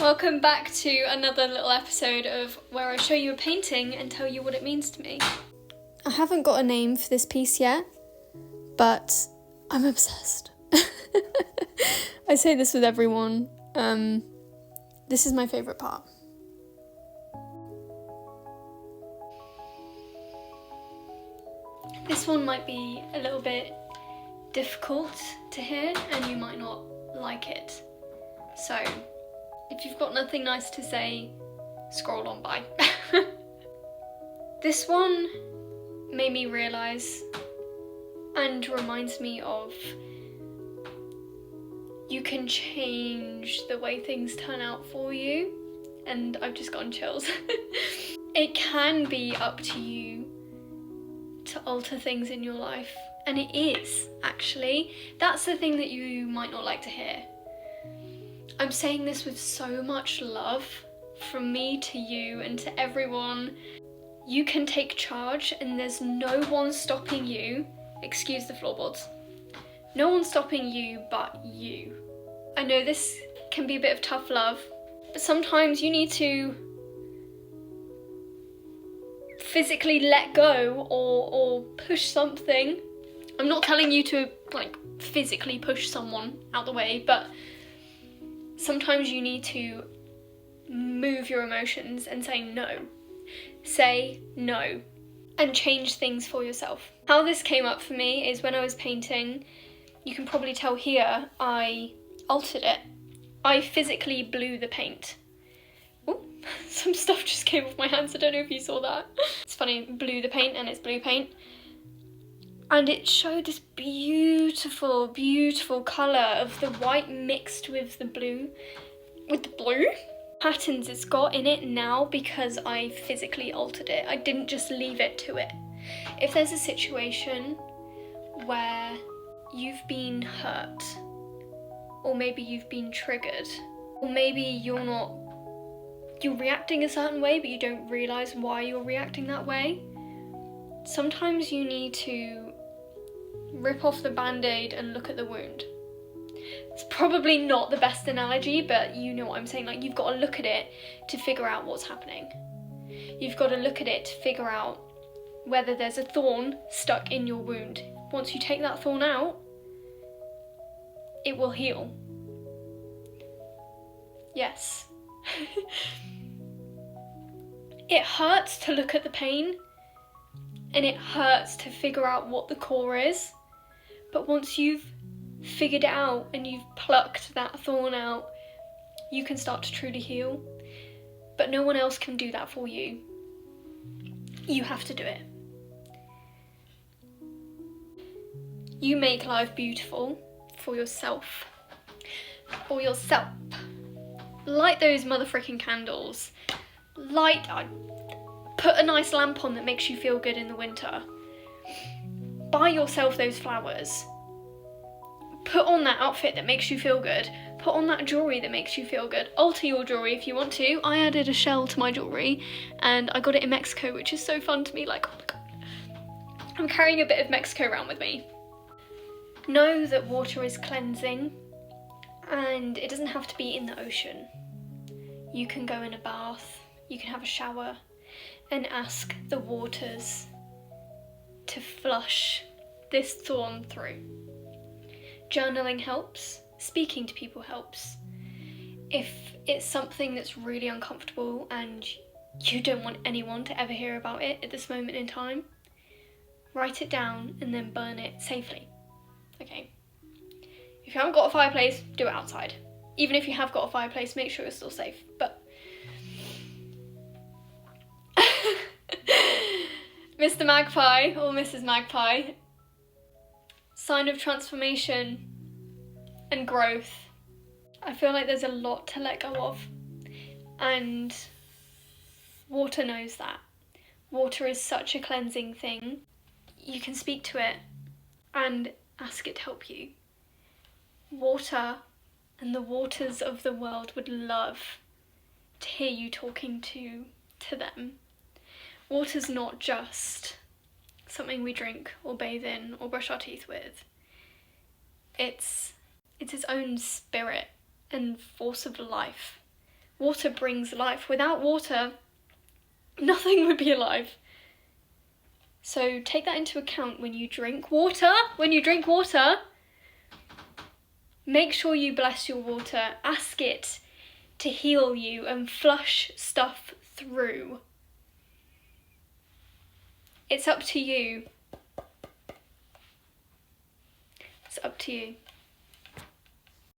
Welcome back to another little episode of where I show you a painting and tell you what it means to me. I haven't got a name for this piece yet, but I'm obsessed. I say this with everyone. This is my favourite part. This one might be a little bit difficult to hear and you might not like it. So, if you've got nothing nice to say, scroll on by. This one made me realise and reminds me of you can change the way things turn out for you, and I've just gotten chills. It can be up to you to alter things in your life, and it is, actually. That's the thing that you might not like to hear. I'm saying this with so much love from me to you and to everyone. You can take charge and there's no one stopping you. Excuse the floorboards. No one's stopping you but you. I know this can be a bit of tough love, but sometimes you need to physically let go or push something. I'm not telling you to physically push someone out the way, but sometimes you need to move your emotions and say no. Say no. And change things for yourself. How this came up for me is when I was painting, you can probably tell here, I altered it. I physically blew the paint. Oh, some stuff just came off my hands, I don't know if you saw that. It's funny, blew the paint and it's blue paint. And it showed this beautiful, beautiful colour of the white mixed with the blue. With the blue? Patterns it's got in it now because I physically altered it. I didn't just leave it to it. If there's a situation where you've been hurt, or maybe you've been triggered, or maybe you're reacting a certain way but you don't realise why you're reacting that way, sometimes you need to rip off the band-aid and look at the wound. It's probably not the best analogy, but you know what I'm saying. Like, you've got to look at it to figure out what's happening. You've got to look at it to figure out whether there's a thorn stuck in your wound. Once you take that thorn out, it will heal. Yes. It hurts to look at the pain, and it hurts to figure out what the core is. But once you've figured it out and you've plucked that thorn out, you can start to truly heal. But no one else can do that for you. You have to do it. You make life beautiful for yourself. For yourself. Light those motherfucking candles. Put a nice lamp on that makes you feel good in the winter. Buy yourself those flowers. Put on that outfit that makes you feel good. Put on that jewellery that makes you feel good. Alter your jewellery if you want to. I added a shell to my jewellery and I got it in Mexico, which is so fun to me. Like, oh my god. I'm carrying a bit of Mexico around with me. Know that water is cleansing and it doesn't have to be in the ocean. You can go in a bath, you can have a shower and ask the waters to flush this thorn through. Journaling helps, speaking to people helps. If it's something that's really uncomfortable and you don't want anyone to ever hear about it at this moment in time, write it down and then burn it safely. Okay. If you haven't got a fireplace, do it outside. Even if you have got a fireplace, make sure it's still safe. But Mr. Magpie or Mrs. Magpie, sign of transformation and growth. I feel like there's a lot to let go of, and water knows that. Water is such a cleansing thing. You can speak to it and ask it to help you. Water and the waters of the world would love to hear you talking to them. Water's not just something we drink or bathe in or brush our teeth with. It's its own spirit and force of life Water brings life. Without water, nothing would be alive. So take that into account when you drink water. When you drink water, make sure you bless your water. Ask it to heal you and flush stuff through. It's up to you. It's up to you.